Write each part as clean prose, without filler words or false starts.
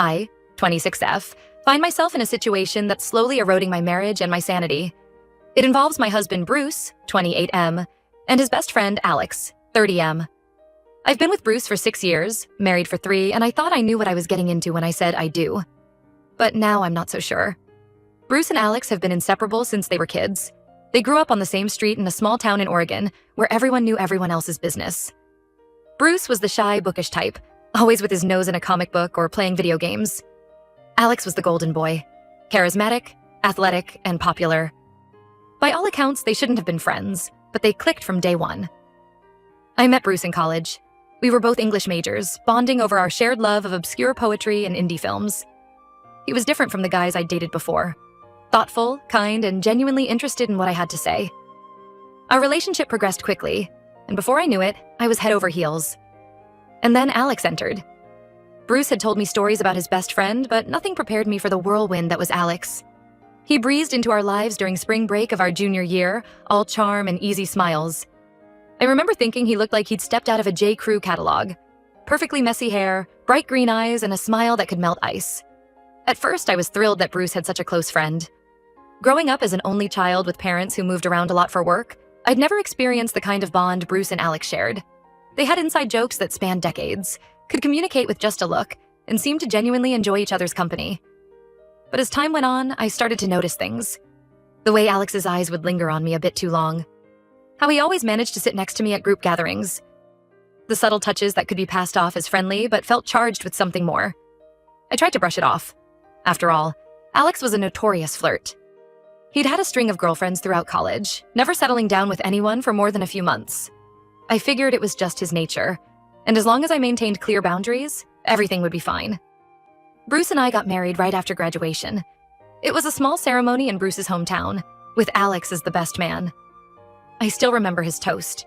I, 26F, find myself in a situation that's slowly eroding my marriage and my sanity. It involves my husband Bruce, 28M, and his best friend Alex, 30M. I've been with Bruce for 6 years, married for 3, and I thought I knew what I was getting into when I said I do. But now I'm not so sure. Bruce and Alex have been inseparable since they were kids. They grew up on the same street in a small town in Oregon, where everyone knew everyone else's business. Bruce was the shy, bookish type, always with his nose in a comic book or playing video games. Alex was the golden boy, charismatic, athletic, and popular. By all accounts, they shouldn't have been friends, but they clicked from day one. I met Bruce in college. We were both English majors, bonding over our shared love of obscure poetry and indie films. He was different from the guys I'd dated before. Thoughtful, kind, and genuinely interested in what I had to say. Our relationship progressed quickly, and before I knew it, I was head over heels. And then Alex entered. Bruce had told me stories about his best friend, but nothing prepared me for the whirlwind that was Alex. He breezed into our lives during spring break of our junior year, all charm and easy smiles. I remember thinking he looked like he'd stepped out of a J. Crew catalog. Perfectly messy hair, bright green eyes, and a smile that could melt ice. At first, I was thrilled that Bruce had such a close friend. Growing up as an only child with parents who moved around a lot for work, I'd never experienced the kind of bond Bruce and Alex shared. They had inside jokes that spanned decades, could communicate with just a look, and seemed to genuinely enjoy each other's company. But as time went on, I started to notice things. The way Alex's eyes would linger on me a bit too long. How he always managed to sit next to me at group gatherings. The subtle touches that could be passed off as friendly but felt charged with something more. I tried to brush it off. After all, Alex was a notorious flirt. He'd had a string of girlfriends throughout college, never settling down with anyone for more than a few months. I figured it was just his nature, and as long as I maintained clear boundaries, everything would be fine. Bruce and I got married right after graduation. It was a small ceremony in Bruce's hometown, with Alex as the best man. I still remember his toast.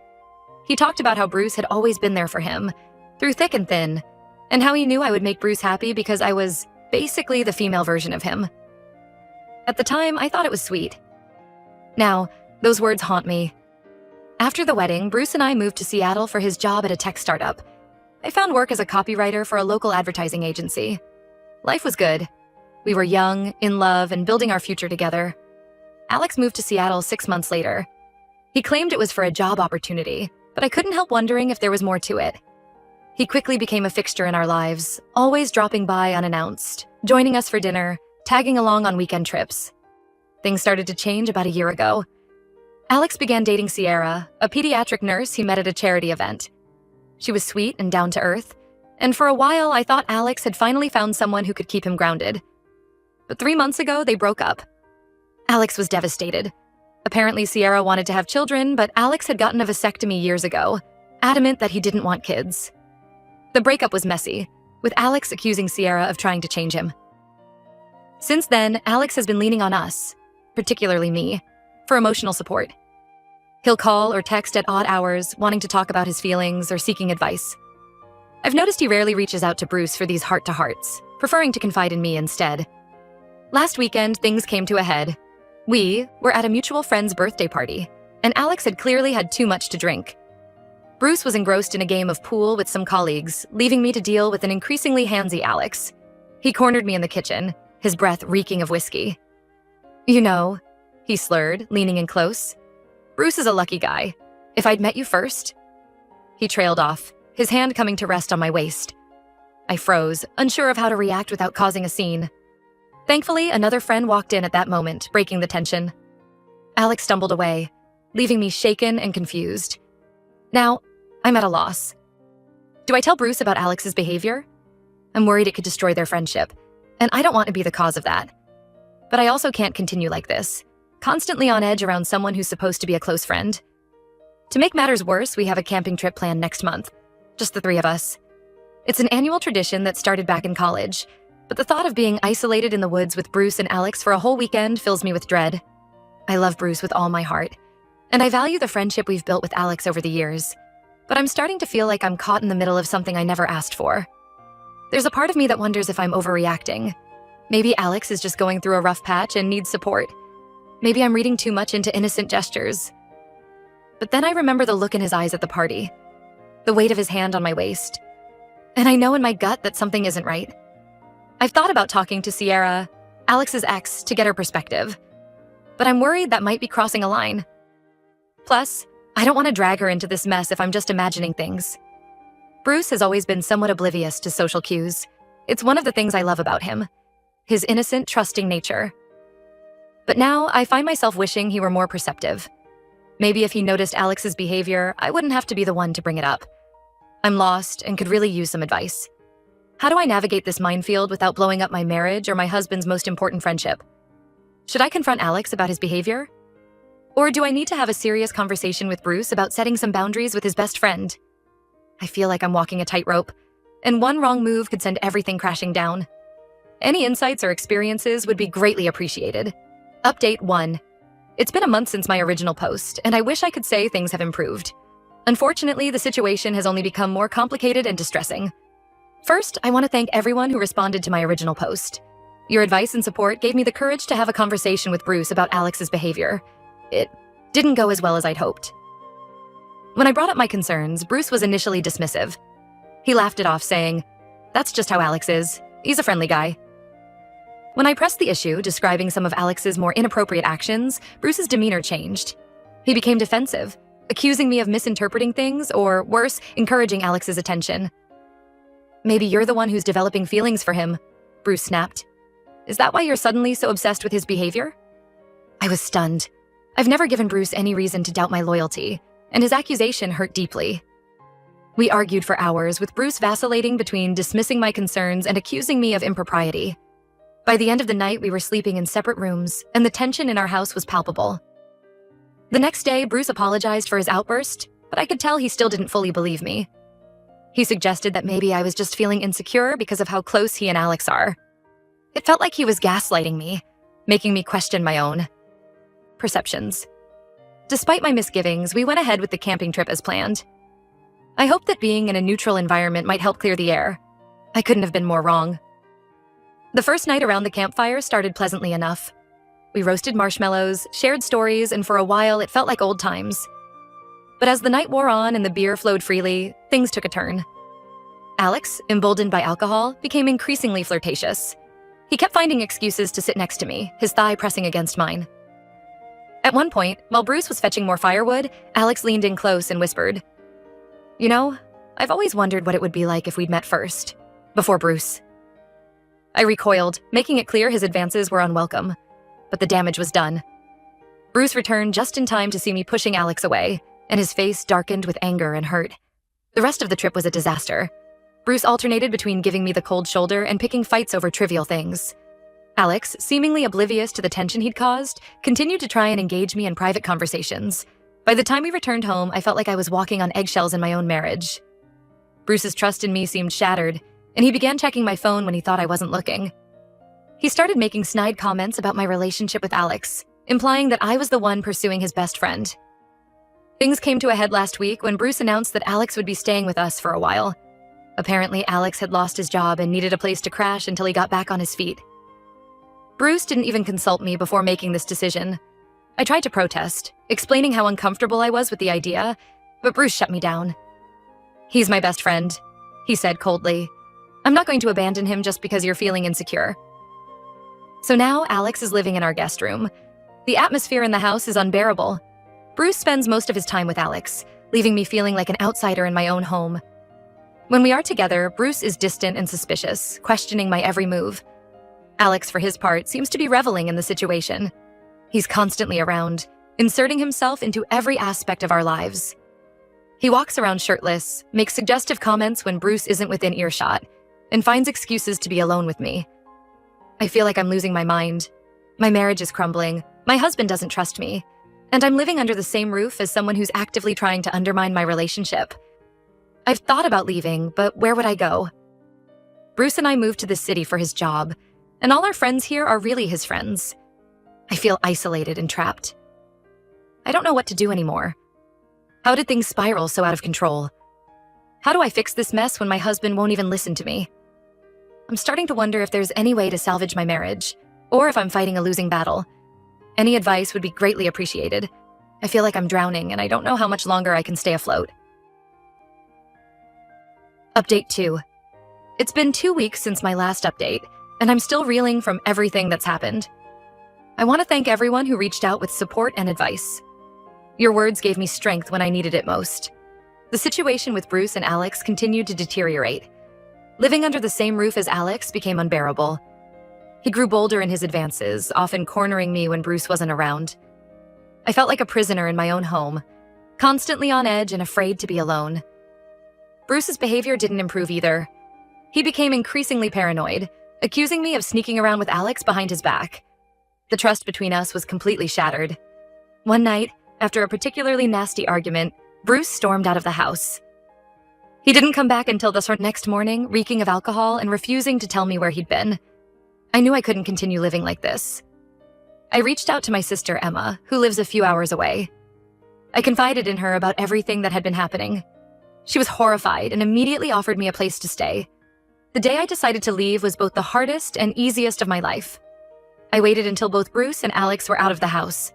He talked about how Bruce had always been there for him, through thick and thin, and how he knew I would make Bruce happy because I was basically the female version of him. At the time, I thought it was sweet. Now, those words haunt me. After the wedding, Bruce and I moved to Seattle for his job at a tech startup. I found work as a copywriter for a local advertising agency. Life was good. We were young, in love, and building our future together. Alex moved to Seattle 6 months later. He claimed it was for a job opportunity, but I couldn't help wondering if there was more to it. He quickly became a fixture in our lives, always dropping by unannounced, joining us for dinner, tagging along on weekend trips. Things started to change about a year ago. Alex began dating Sierra, a pediatric nurse he met at a charity event. She was sweet and down to earth, and for a while I thought Alex had finally found someone who could keep him grounded. But 3 months ago, they broke up. Alex was devastated. Apparently Sierra wanted to have children, but Alex had gotten a vasectomy years ago, adamant that he didn't want kids. The breakup was messy, with Alex accusing Sierra of trying to change him. Since then, Alex has been leaning on us, particularly me, for emotional support. He'll call or text at odd hours, wanting to talk about his feelings or seeking advice. I've noticed he rarely reaches out to Bruce for these heart-to-hearts, preferring to confide in me instead. Last weekend, things came to a head. We were at a mutual friend's birthday party, and Alex had clearly had too much to drink. Bruce was engrossed in a game of pool with some colleagues, leaving me to deal with an increasingly handsy Alex. He cornered me in the kitchen, his breath reeking of whiskey. "You know," he slurred, leaning in close. "Bruce is a lucky guy. If I'd met you first." He trailed off, his hand coming to rest on my waist. I froze, unsure of how to react without causing a scene. Thankfully, another friend walked in at that moment, breaking the tension. Alex stumbled away, leaving me shaken and confused. Now, I'm at a loss. Do I tell Bruce about Alex's behavior? I'm worried it could destroy their friendship, and I don't want to be the cause of that. But I also can't continue like this, constantly on edge around someone who's supposed to be a close friend. To make matters worse, we have a camping trip planned next month, just the 3 of us. It's an annual tradition that started back in college, but the thought of being isolated in the woods with Bruce and Alex for a whole weekend fills me with dread. I love Bruce with all my heart, and I value the friendship we've built with Alex over the years, but I'm starting to feel like I'm caught in the middle of something I never asked for. There's a part of me that wonders if I'm overreacting. Maybe Alex is just going through a rough patch and needs support. Maybe I'm reading too much into innocent gestures. But then I remember the look in his eyes at the party, the weight of his hand on my waist, and I know in my gut that something isn't right. I've thought about talking to Sierra, Alex's ex, to get her perspective, but I'm worried that might be crossing a line. Plus, I don't want to drag her into this mess if I'm just imagining things. Bruce has always been somewhat oblivious to social cues. It's one of the things I love about him, his innocent, trusting nature. But now I find myself wishing he were more perceptive. Maybe if he noticed Alex's behavior, I wouldn't have to be the one to bring it up. I'm lost and could really use some advice. How do I navigate this minefield without blowing up my marriage or my husband's most important friendship? Should I confront Alex about his behavior? Or do I need to have a serious conversation with Bruce about setting some boundaries with his best friend? I feel like I'm walking a tightrope, and one wrong move could send everything crashing down. Any insights or experiences would be greatly appreciated. Update 1. It's been a month since my original post, and I wish I could say things have improved. Unfortunately, the situation has only become more complicated and distressing. First, I want to thank everyone who responded to my original post. Your advice and support gave me the courage to have a conversation with Bruce about Alex's behavior. It didn't go as well as I'd hoped. When I brought up my concerns, Bruce was initially dismissive. He laughed it off, saying, "That's just how Alex is. He's a friendly guy." When I pressed the issue, describing some of Alex's more inappropriate actions, Bruce's demeanor changed. He became defensive, accusing me of misinterpreting things, or worse, encouraging Alex's attention. "Maybe you're the one who's developing feelings for him," Bruce snapped. "Is that why you're suddenly so obsessed with his behavior?" I was stunned. I've never given Bruce any reason to doubt my loyalty, and his accusation hurt deeply. We argued for hours, with Bruce vacillating between dismissing my concerns and accusing me of impropriety. By the end of the night, we were sleeping in separate rooms, and the tension in our house was palpable. The next day, Bruce apologized for his outburst, but I could tell he still didn't fully believe me. He suggested that maybe I was just feeling insecure because of how close he and Alex are. It felt like he was gaslighting me, making me question my own perceptions. Despite my misgivings, we went ahead with the camping trip as planned. I hoped that being in a neutral environment might help clear the air. I couldn't have been more wrong. The first night around the campfire started pleasantly enough. We roasted marshmallows, shared stories, and for a while it felt like old times. But as the night wore on and the beer flowed freely, things took a turn. Alex, emboldened by alcohol, became increasingly flirtatious. He kept finding excuses to sit next to me, his thigh pressing against mine. At one point, while Bruce was fetching more firewood, Alex leaned in close and whispered, "You know, I've always wondered what it would be like if we'd met first, before Bruce." I recoiled, making it clear his advances were unwelcome, but the damage was done. Bruce returned just in time to see me pushing Alex away, and his face darkened with anger and hurt. The rest of the trip was a disaster. Bruce alternated between giving me the cold shoulder and picking fights over trivial things. Alex, seemingly oblivious to the tension he'd caused, continued to try and engage me in private conversations. By the time we returned home, I felt like I was walking on eggshells in my own marriage. Bruce's trust in me seemed shattered, and he began checking my phone when he thought I wasn't looking. He started making snide comments about my relationship with Alex, implying that I was the one pursuing his best friend. Things came to a head last week when Bruce announced that Alex would be staying with us for a while. Apparently, Alex had lost his job and needed a place to crash until he got back on his feet. Bruce didn't even consult me before making this decision. I tried to protest, explaining how uncomfortable I was with the idea, but Bruce shut me down. "He's my best friend," he said coldly. "I'm not going to abandon him just because you're feeling insecure." So now Alex is living in our guest room. The atmosphere in the house is unbearable. Bruce spends most of his time with Alex, leaving me feeling like an outsider in my own home. When we are together, Bruce is distant and suspicious, questioning my every move. Alex, for his part, seems to be reveling in the situation. He's constantly around, inserting himself into every aspect of our lives. He walks around shirtless, makes suggestive comments when Bruce isn't within earshot, and finds excuses to be alone with me. I feel like I'm losing my mind. My marriage is crumbling, my husband doesn't trust me, and I'm living under the same roof as someone who's actively trying to undermine my relationship. I've thought about leaving, but where would I go? Bruce and I moved to the city for his job, and all our friends here are really his friends. I feel isolated and trapped. I don't know what to do anymore. How did things spiral so out of control? How do I fix this mess when my husband won't even listen to me? I'm starting to wonder if there's any way to salvage my marriage, or if I'm fighting a losing battle. Any advice would be greatly appreciated. I feel like I'm drowning, and I don't know how much longer I can stay afloat. Update 2. It's been 2 weeks since my last update, and I'm still reeling from everything that's happened. I want to thank everyone who reached out with support and advice. Your words gave me strength when I needed it most. The situation with Bruce and Alex continued to deteriorate. Living under the same roof as Alex became unbearable. He grew bolder in his advances, often cornering me when Bruce wasn't around. I felt like a prisoner in my own home, constantly on edge and afraid to be alone. Bruce's behavior didn't improve either. He became increasingly paranoid, accusing me of sneaking around with Alex behind his back. The trust between us was completely shattered. One night, after a particularly nasty argument, Bruce stormed out of the house. He didn't come back until the next morning, reeking of alcohol and refusing to tell me where he'd been. I knew I couldn't continue living like this. I reached out to my sister Emma, who lives a few hours away. I confided in her about everything that had been happening. She was horrified and immediately offered me a place to stay. The day I decided to leave was both the hardest and easiest of my life. I waited until both Bruce and Alex were out of the house.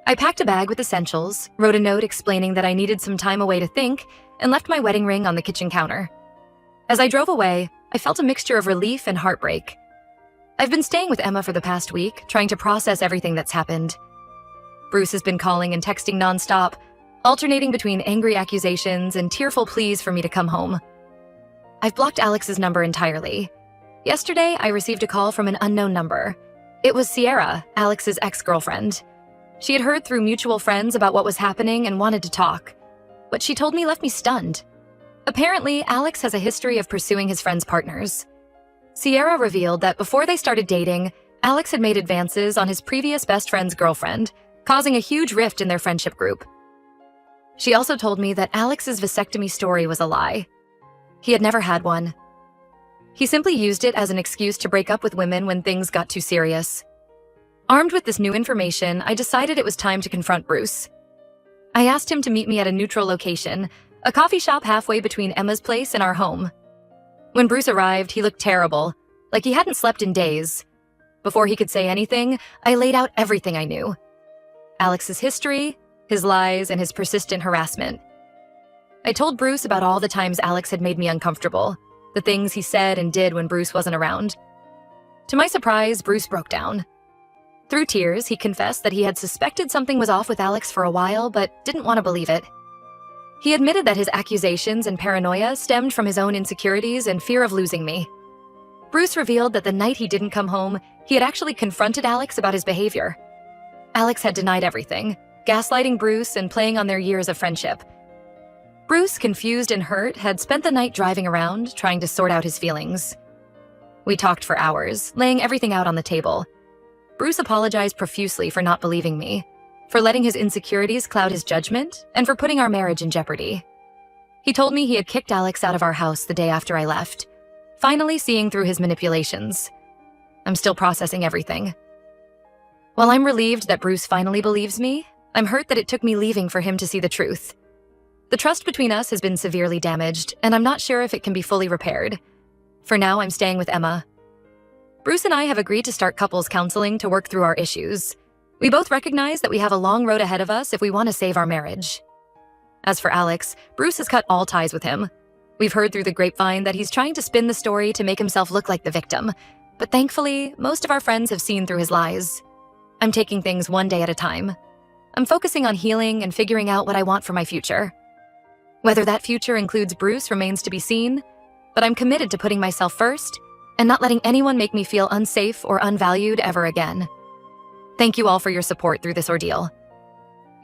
I packed a bag with essentials, wrote a note explaining that I needed some time away to think, and left my wedding ring on the kitchen counter. As I drove away, I felt a mixture of relief and heartbreak. I've been staying with Emma for the past week, trying to process everything that's happened. Bruce has been calling and texting nonstop, alternating between angry accusations and tearful pleas for me to come home. I've blocked Alex's number entirely. Yesterday, I received a call from an unknown number. It was Sierra, Alex's ex-girlfriend. She had heard through mutual friends about what was happening and wanted to talk. What she told me left me stunned. Apparently, Alex has a history of pursuing his friends' partners. Sierra revealed that before they started dating, Alex had made advances on his previous best friend's girlfriend, causing a huge rift in their friendship group. She also told me that Alex's vasectomy story was a lie. He had never had one. He simply used it as an excuse to break up with women when things got too serious. Armed with this new information, I decided it was time to confront Bruce. I asked him to meet me at a neutral location, a coffee shop halfway between Emma's place and our home. When Bruce arrived, he looked terrible, like he hadn't slept in days. Before he could say anything, I laid out everything I knew. Alex's history, his lies, and his persistent harassment. I told Bruce about all the times Alex had made me uncomfortable, the things he said and did when Bruce wasn't around. To my surprise, Bruce broke down. Through tears, he confessed that he had suspected something was off with Alex for a while, but didn't want to believe it. He admitted that his accusations and paranoia stemmed from his own insecurities and fear of losing me. Bruce revealed that the night he didn't come home, he had actually confronted Alex about his behavior. Alex had denied everything, gaslighting Bruce and playing on their years of friendship. Bruce, confused and hurt, had spent the night driving around, trying to sort out his feelings. We talked for hours, laying everything out on the table. Bruce apologized profusely for not believing me, for letting his insecurities cloud his judgment, and for putting our marriage in jeopardy. He told me he had kicked Alex out of our house the day after I left, finally seeing through his manipulations. I'm still processing everything. While I'm relieved that Bruce finally believes me, I'm hurt that it took me leaving for him to see the truth. The trust between us has been severely damaged, and I'm not sure if it can be fully repaired. For now, I'm staying with Emma. Bruce and I have agreed to start couples counseling to work through our issues. We both recognize that we have a long road ahead of us if we want to save our marriage. As for Alex, Bruce has cut all ties with him. We've heard through the grapevine that he's trying to spin the story to make himself look like the victim, but thankfully, most of our friends have seen through his lies. I'm taking things one day at a time. I'm focusing on healing and figuring out what I want for my future. Whether that future includes Bruce remains to be seen, but I'm committed to putting myself first and not letting anyone make me feel unsafe or unvalued ever again. Thank you all for your support through this ordeal.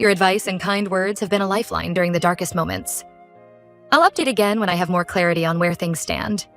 Your advice and kind words have been a lifeline during the darkest moments. I'll update again when I have more clarity on where things stand.